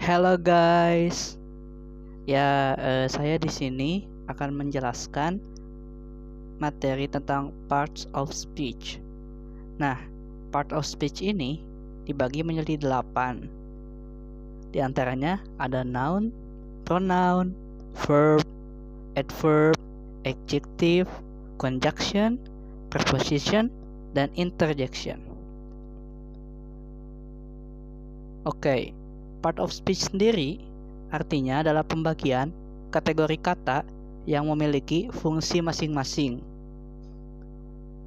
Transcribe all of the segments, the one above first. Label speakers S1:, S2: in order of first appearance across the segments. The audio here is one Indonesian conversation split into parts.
S1: Hello guys. Saya di sini akan menjelaskan materi tentang parts of speech. Nah, part of speech ini dibagi menjadi 8. Di antaranya ada noun, pronoun, verb, adverb, adjective, conjunction, preposition, dan interjection. Oke, part of speech sendiri artinya adalah pembagian kategori kata yang memiliki fungsi masing-masing.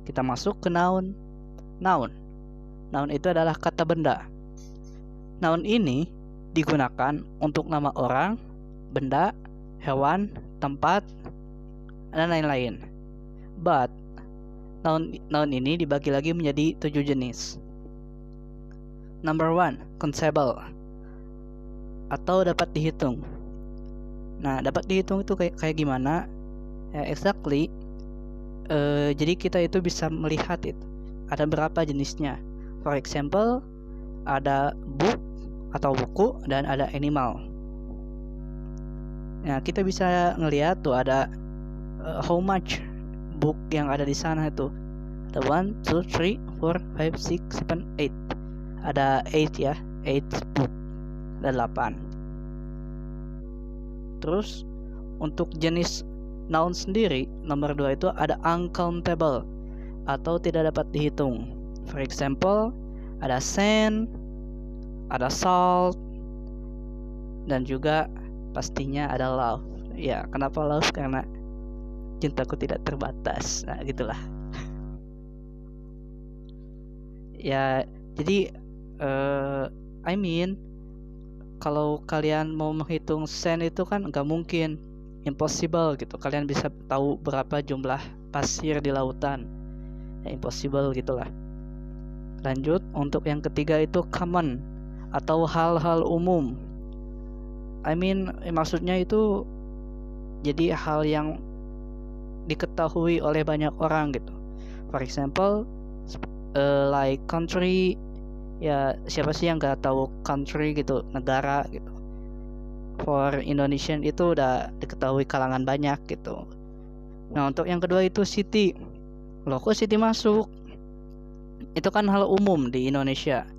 S1: Kita masuk ke noun. Noun itu adalah kata benda. Noun ini digunakan untuk nama orang, benda, hewan, tempat, dan lain-lain. But noun ini dibagi lagi menjadi 7 jenis. Number 1, countable atau dapat dihitung. Nah, dapat dihitung itu kayak gimana? Ya, exactly. Jadi kita itu bisa melihat itu ada berapa jenisnya. For example, ada book atau buku dan ada animal. Nah, kita bisa ngelihat tuh ada how much book yang ada di sana itu. Ada 1, 2, 3, 4, 5, 6, 7, 8. Ada 8 ya, 8 book. Ada 8. Terus untuk jenis noun sendiri, nomor 2 itu ada uncountable atau tidak dapat dihitung. For example, ada sand, ada salt, dan juga pastinya ada love. Ya, kenapa love? Karena cintaku tidak terbatas. Nah, gitulah. Ya, jadi kalau kalian mau menghitung sand itu kan nggak mungkin, impossible gitu. Kalian bisa tahu berapa jumlah pasir di lautan, ya, impossible gitulah. Lanjut, untuk yang ketiga itu common atau hal-hal umum. Maksudnya itu jadi hal yang diketahui oleh banyak orang gitu. For example, like country. Ya, siapa sih yang nggak tahu country gitu, negara gitu. For Indonesian itu udah diketahui kalangan banyak gitu. Nah, untuk yang kedua itu city. Loh, kok city masuk? Itu kan hal umum di Indonesia.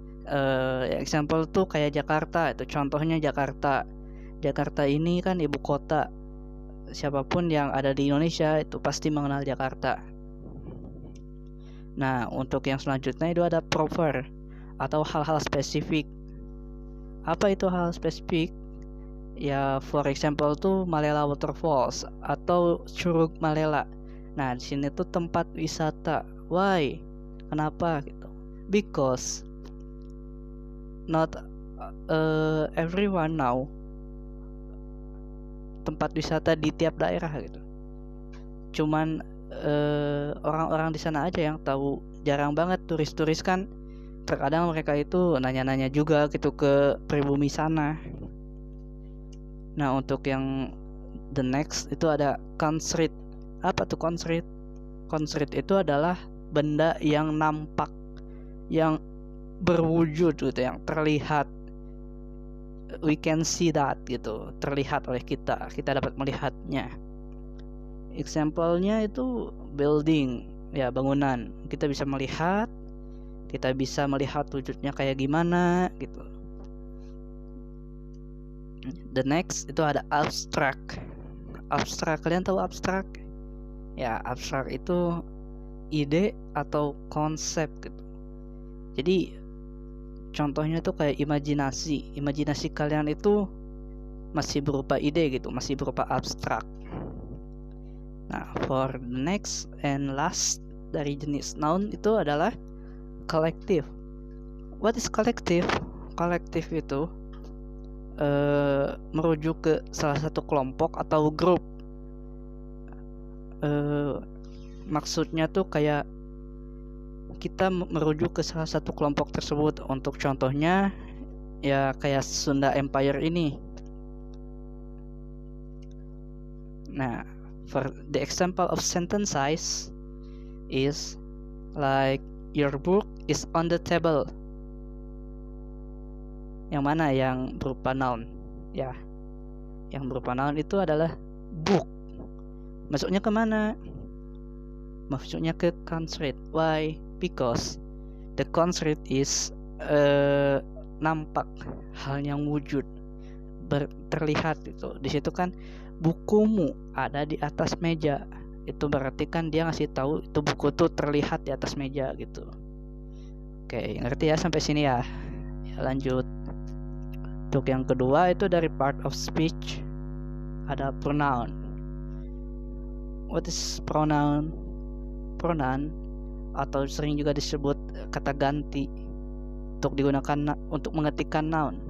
S1: Example tuh kayak Jakarta, itu contohnya Jakarta. Jakarta ini kan ibu kota. Siapapun yang ada di Indonesia itu pasti mengenal Jakarta. Nah, untuk yang selanjutnya itu ada proper atau hal-hal spesifik. Apa itu hal spesifik? Ya, for example tuh Malela Waterfalls atau Curug Malela. Nah, di sini tuh tempat wisata. Why? Kenapa gitu? Because not everyone know tempat wisata di tiap daerah gitu. Cuman orang-orang di sana aja yang tahu. Jarang banget turis-turis kan. Terkadang mereka itu nanya-nanya juga gitu ke pribumi sana. Nah, untuk yang the next itu ada concrete. Apa tuh concrete? Concrete itu adalah benda yang nampak, yang berwujud gitu, yang terlihat. We can see that gitu, terlihat oleh kita. Kita dapat melihatnya. Example-nya itu building, ya, bangunan. Kita bisa melihat. Kita bisa melihat wujudnya kayak gimana gitu. The next itu ada abstract. Abstract, kalian tahu abstract? Ya, abstract itu ide atau konsep gitu. Jadi contohnya itu kayak imajinasi. Imajinasi kalian itu masih berupa ide gitu, masih berupa abstrak. Nah, for the next and last dari jenis noun itu adalah collective. What is collective? Collective itu merujuk ke salah satu kelompok atau grup. Maksudnya tuh kayak kita merujuk ke salah satu kelompok tersebut. Untuk contohnya ya kayak Sunda Empire ini. Nah, for the example of sentence size is like your book is on the table. Yang mana yang berupa noun? Ya, yang berupa noun itu adalah book. Masuknya ke mana? Masuknya ke constraint. Why? Because the constraint is nampak, hal yang wujud, terlihat itu. Di situ kan bukumu ada di atas meja. Itu berarti kan dia ngasih tahu itu buku tuh terlihat di atas meja gitu. Oke, ngerti ya sampai sini ya? Ya, lanjut. Untuk yang kedua itu dari part of speech ada pronoun. What is pronoun? Pronoun atau sering juga disebut kata ganti untuk digunakan untuk mengetikkan noun.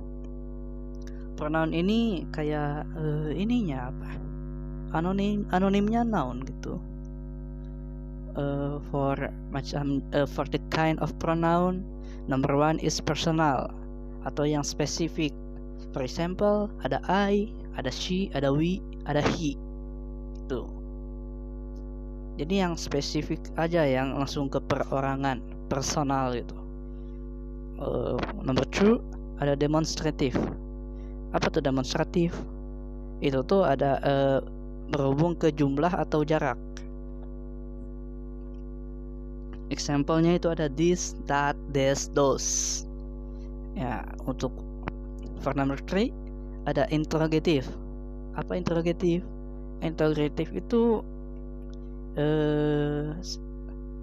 S1: Pronoun ini kayak ininya apa? Anonimnya noun gitu. For the kind of pronoun, number one is personal atau yang spesifik. For example, ada I, ada she, ada we, ada he. Itu. Jadi yang spesifik aja, yang langsung ke perorangan, personal gitu. Number two, ada demonstrative. Apa tuh demonstratif? Itu tuh ada berhubung ke jumlah atau jarak. Example-nya itu ada this, that, this, those. Ya, untuk for number 3 ada interrogative. Apa interrogative? Interrogative itu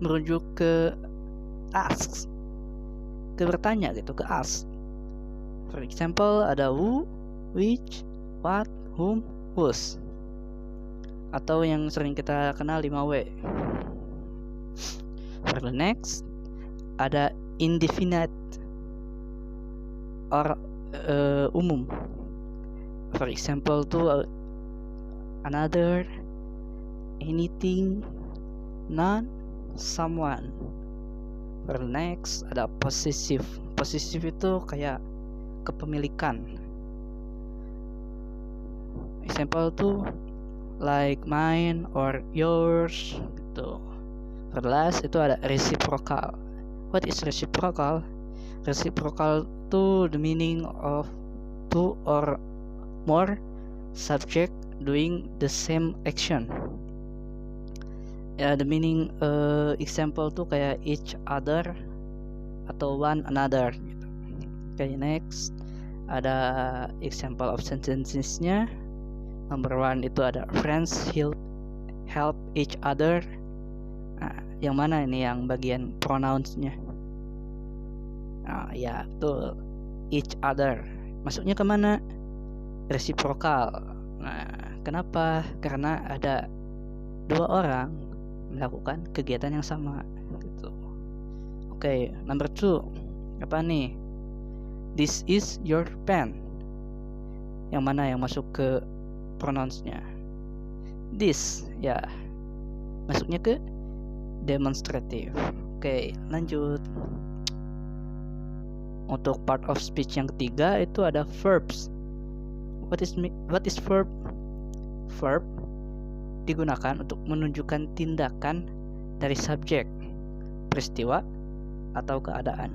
S1: merujuk ke ask, ke bertanya gitu, ke ask. For example, ada who, which, what, whom, whose. Atau yang sering kita kenal 5W. For the next, ada indefinite or umum. For example tuh another, anything, none, someone. For the next ada possessive. Possessive itu kayak kepemilikan. Example tuh like mine or yours gitu. For the last itu ada reciprocal. What is reciprocal? Reciprocal to the meaning of two or more subject doing the same action. Ya, the meaning example tuh kayak each other atau one another gitu. Okay, next ada example of sentences-nya. Number 1 itu ada friends help each other. Nah, yang mana ini yang bagian pronouns-nya? Nah, ya, betul. Each other. Masuknya ke mana? Reciprocal. Nah, kenapa? Karena ada dua orang melakukan kegiatan yang sama gitu. Oke, number 2. Apa nih? This is your pen. Yang mana yang masuk ke pronouns-nya? This, ya. Masuknya ke demonstrative. Oke, lanjut. Untuk part of speech yang ketiga itu ada verbs. What is verb? Verb digunakan untuk menunjukkan tindakan dari subjek, peristiwa, atau keadaan.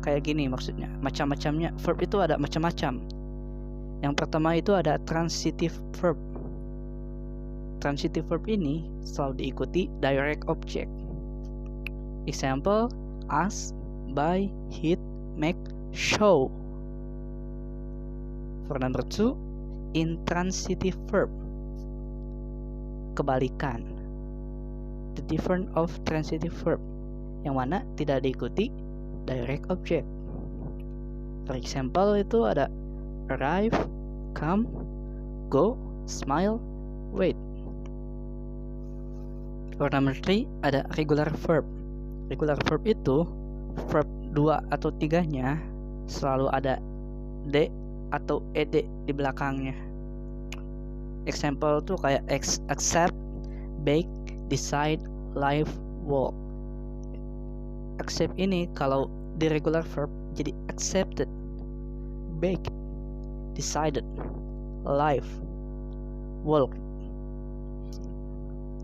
S1: Kayak gini maksudnya. Macam-macamnya. Verb itu ada macam-macam. Yang pertama itu ada transitive verb. Transitive verb ini selalu diikuti direct object. Example, ask, buy, hit, make, show. For number 2, intransitive verb. Kebalikan. The difference of transitive verb, yang mana tidak diikuti direct object. For example itu ada arrive, come, go, smile, wait. For number 3 ada regular verb. Regular verb itu verb 2 atau 3-nya selalu ada d atau ed di belakangnya. Example tuh kayak accept, bake, decide, live, walk. Accept ini kalau di regular verb jadi accepted, bake, decided, live, walk.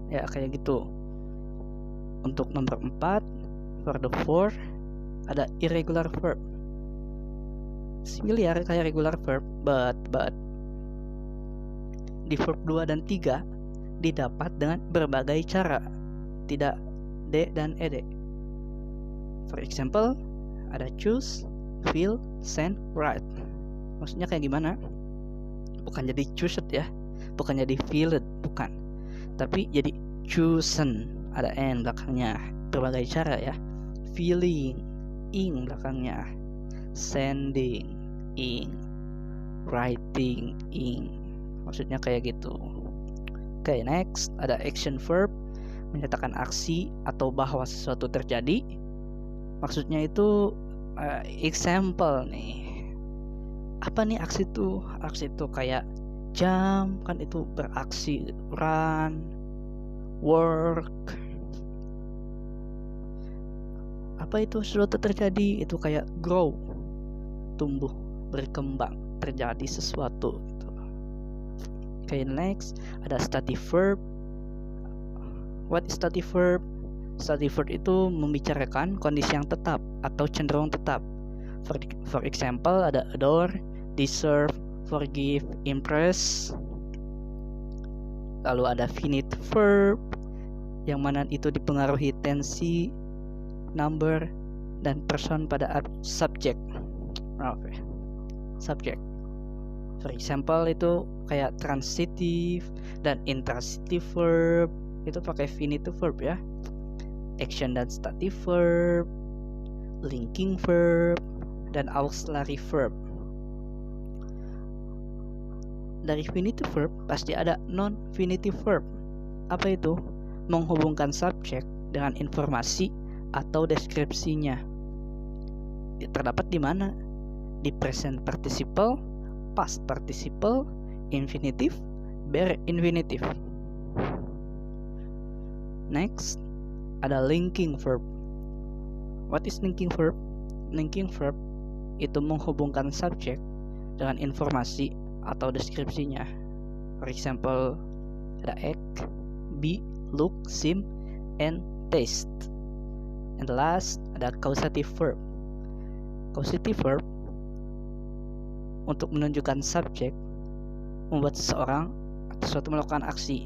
S1: Ya kayak gitu. Untuk nomor 4, for the 4 ada irregular verb. familiar kayak regular verb, but di verb 2 dan 3 didapat dengan berbagai cara, tidak D dan ED. For example, ada choose, feel, send, write. Maksudnya kayak gimana? Bukan jadi choose ya, bukan jadi feel, bukan. Tapi jadi chosen, ada N belakangnya. Berbagai cara ya. Feeling, ing belakangnya. Sending, ing. Writing, ing. Maksudnya kayak gitu. Oke, next ada action verb, menyatakan aksi atau bahwa sesuatu terjadi. Maksudnya itu example nih. Apa nih aksi itu? Aksi itu kayak jump, kan itu beraksi, run, work. Apa itu sesuatu terjadi? Itu kayak grow, tumbuh, berkembang, terjadi sesuatu gitu. Okay, next ada stative verb. What is stative verb? Stative verb itu membicarakan kondisi yang tetap atau cenderung tetap. For example, ada adore, deserve, forgive, impress. Lalu ada finite verb, yang mana itu dipengaruhi tensi, number, dan person pada subject. Subject. For example, itu kayak transitive dan intransitive verb, itu pakai finite verb ya. Action dan stative verb, linking verb, dan auxiliary verb. Dari finite verb pasti ada non-finitive verb. Apa itu? Menghubungkan subjek dengan informasi atau deskripsinya. Terdapat di mana? Di present participle, past participle, infinitive, bare infinitive. Next, ada linking verb. What is linking verb? Linking verb itu menghubungkan subjek dengan informasi atau deskripsinya. For example, ada act, be, look, seem, and taste. And the last, ada causative verb. Causative verb untuk menunjukkan subjek, membuat seseorang atau sesuatu melakukan aksi.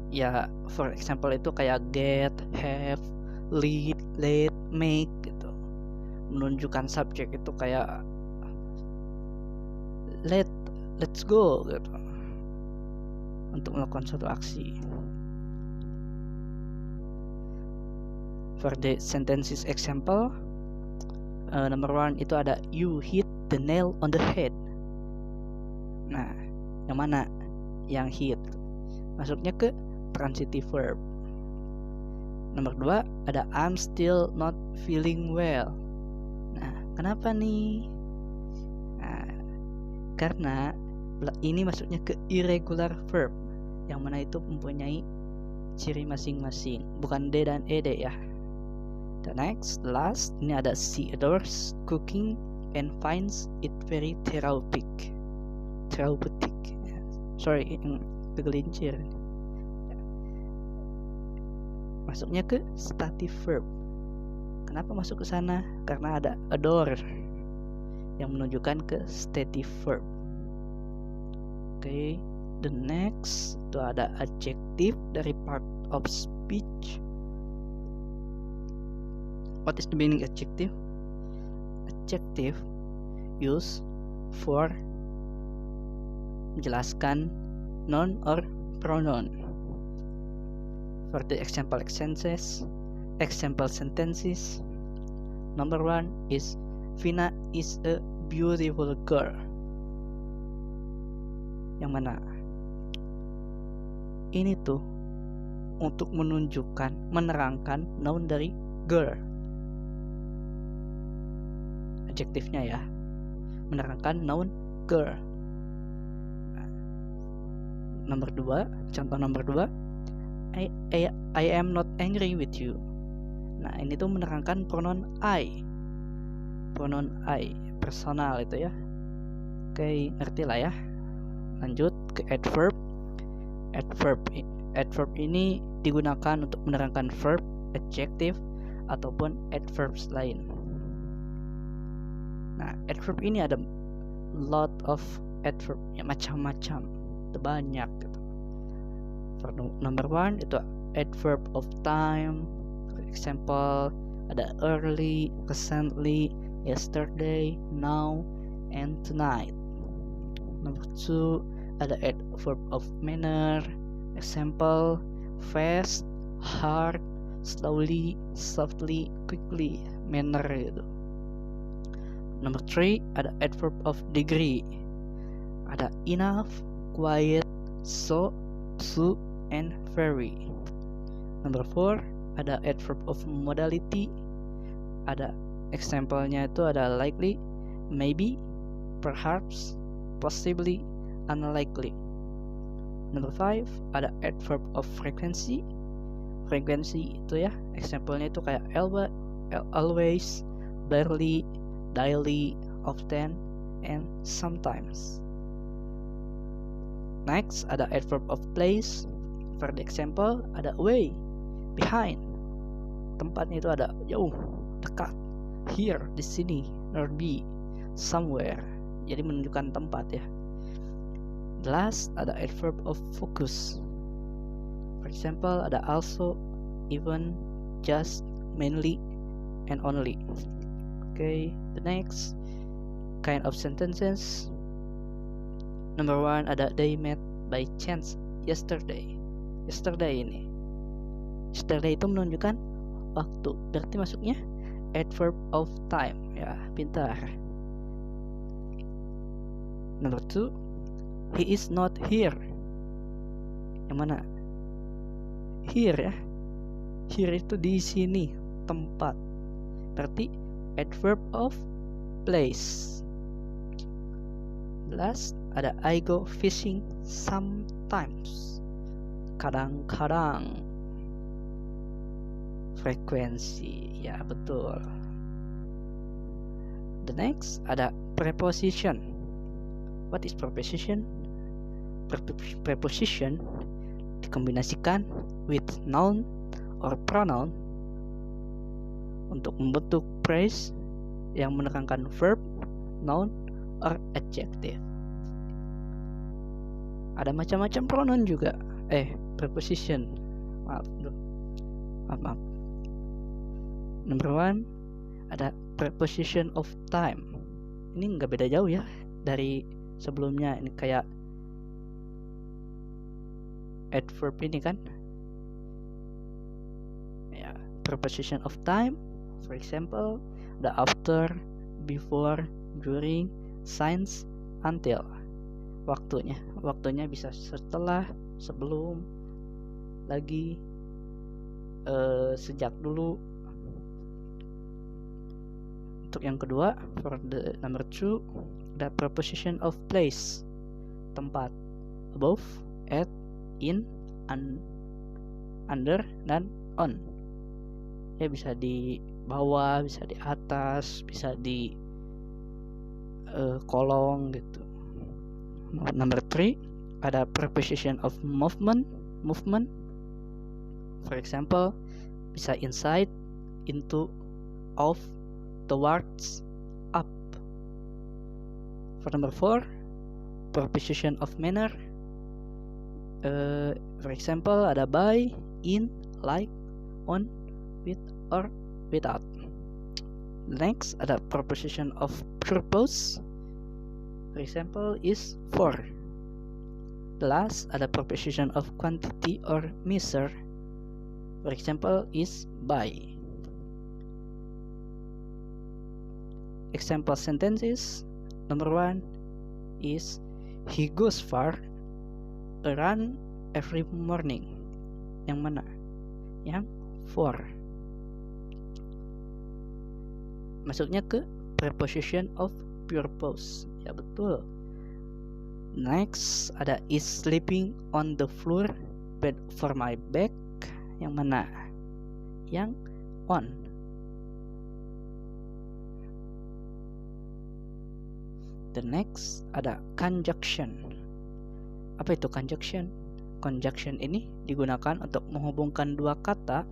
S1: Ya, for example itu kayak get, have, lead, let, make gitu. Menunjukkan subjek itu kayak let's go gitu. Untuk melakukan suatu aksi. For the sentences example, number 1 itu ada you hit the nail on the head. Nah, yang mana yang hit? Masuknya ke transitive verb. Nomor 2 ada I'm still not feeling well. Nah, kenapa nih? Nah, karena ini masuknya ke irregular verb, yang mana itu mempunyai ciri masing-masing, bukan D dan ED ya. The next, last, ini ada she adores cooking and finds it very therapeutic. Sorry, kegelincir. Masuknya ke stative verb. Kenapa masuk ke sana? Karena ada adore yang menunjukkan ke stative verb. Okay, the next itu ada adjective dari part of speech. What is the meaning adjective? Adjective used for menjelaskan noun or pronoun. For the example sentences, number 1 is Vina is a beautiful girl. Yang mana? Ini tuh untuk menunjukkan, menerangkan noun dari girl. Adjektifnya ya, menerangkan noun girl. Contoh nomor 2, I am not angry with you. Nah, ini tuh menerangkan pronoun I. Pronoun I, personal itu ya. Oke, ngerti lah ya. Lanjut ke adverb. Adverb ini digunakan untuk menerangkan verb, adjective, ataupun adverbs lain. Nah, adverb ini ada lot of adverb, ya macam-macam, banyak gitu. For number one itu adverb of time. For example, ada early, recently, yesterday, now, and tonight. Number two ada adverb of manner. Example, fast, hard, slowly, softly, quickly. Manner itu. Number three ada adverb of degree. Ada enough, quiet, so, to, and very. Number four ada adverb of modality. Ada example-nya itu ada likely, maybe, perhaps, possibly, unlikely. Number five ada adverb of frequency. Frequency itu ya, example-nya itu kayak always, barely, daily, often, and sometimes. Next ada adverb of place. For the example ada away, behind. Tempatnya itu ada jauh, dekat, here, di sini, nearby, somewhere. Jadi menunjukkan tempat ya. The last ada adverb of focus. For example ada also, even, just, mainly, and only. Okay, the next kind of sentences. Number one ada they met by chance yesterday. Yesterday ini, yesterday itu menunjukkan waktu, berarti masuknya adverb of time. Ya, pintar. Number two, he is not here. Yang mana? Here ya. Here itu di sini, tempat. Berarti adverb of place. Last ada I go fishing sometimes. Kadang-kadang. Frekuensi, ya betul. The next ada preposition. What is preposition? Preposition dikombinasikan with noun or pronoun untuk membentuk phrase yang menekankan verb, noun, or adjective. Ada macam-macam pronoun juga. Preposition. Maaf. Number one ada preposition of time. Ini nggak beda jauh ya dari sebelumnya. Ini kayak adverb ini kan. Ya, preposition of time. For example, the after, before, during, since, until. Waktunya bisa setelah, sebelum, lagi, sejak dulu. Untuk yang kedua, for the number two, the preposition of place, tempat, above, at, in, under, dan on. Ya bisa di bawah, bisa di atas, bisa di kolong gitu. Number three ada preposition of movement. For example, bisa inside, into, off, towards, up. For number four, preposition of manner. For example, ada by, in, like, on, with, or without. Next ada preposition of purpose. For example is for. The last ada preposition of quantity or measure. For example is by. Example sentences. Number one is he goes for a run every morning. Yang mana? Yang for. Masuknya ke preposition of purpose. Ya betul. Next ada is sleeping on the floor bed for my back. Yang mana? Yang on. The next ada conjunction. Apa itu conjunction? Conjunction ini digunakan untuk menghubungkan dua kata,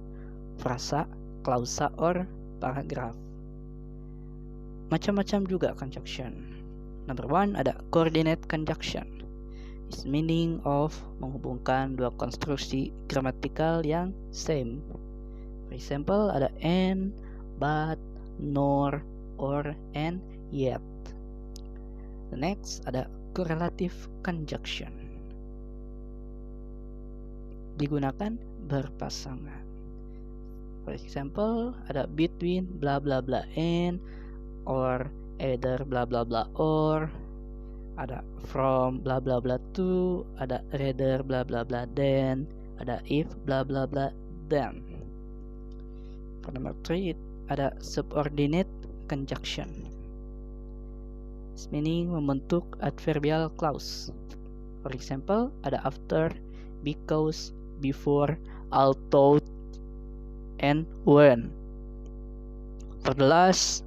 S1: frasa, klausa, or paragraf. macam-macam juga conjunction. Number 1 ada coordinate conjunction. Its meaning of menghubungkan dua konstruksi gramatikal yang same. For example, ada and, but, nor, or, and, yet. The next ada correlative conjunction. Digunakan berpasangan. For example, ada between bla bla bla and, or either bla bla bla or, ada from bla bla bla to, ada rather bla bla bla than, ada if bla bla bla then. For number 3 ada subordinate conjunction. Its meaning membentuk adverbial clause. For example, ada after, because, before, although, and when. For the last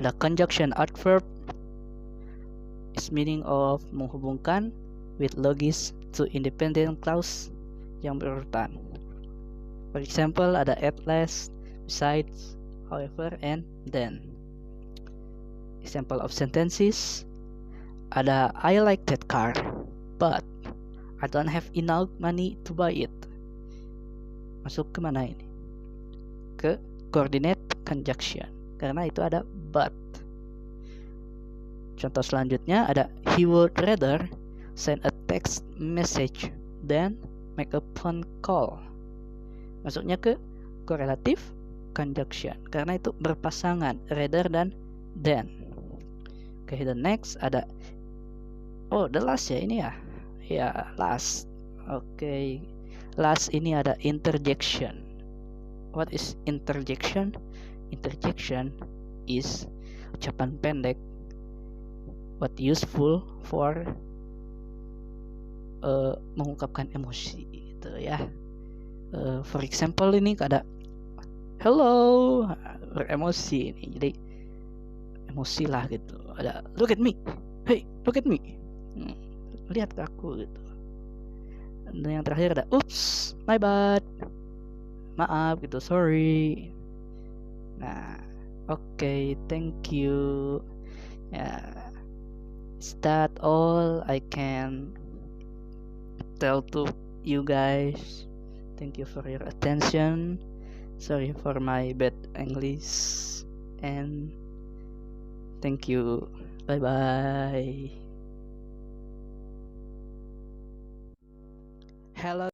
S1: ada conjunction adverb. Its meaning of menghubungkan with logis to independent clause yang berurutan. For example, ada at last, besides, however, and then. Example of sentences ada I like that car, but I don't have enough money to buy it. Masuk ke mana ini? Ke coordinate conjunction, karena itu ada but. Contoh selanjutnya ada he would rather send a text message than make a phone call. Masuknya ke correlative conjunction karena itu berpasangan rather dan than. Oke, the next ada the last ya ini ya. Ya, last. Oke. Last ini ada interjection. What is interjection? Interjection is ucapan pendek what useful for mengungkapkan emosi gitu ya. For example ini ada hello, beremosi ini, jadi emosi lah gitu. Ada look at me, hey look at me, lihat ke aku gitu. Dan yang terakhir ada oops, my bad, maaf gitu, sorry. Nah, oke, thank you. Ya, is that all I can tell to you guys? Thank you for your attention. Sorry for my bad English. And thank you. Bye bye. Hello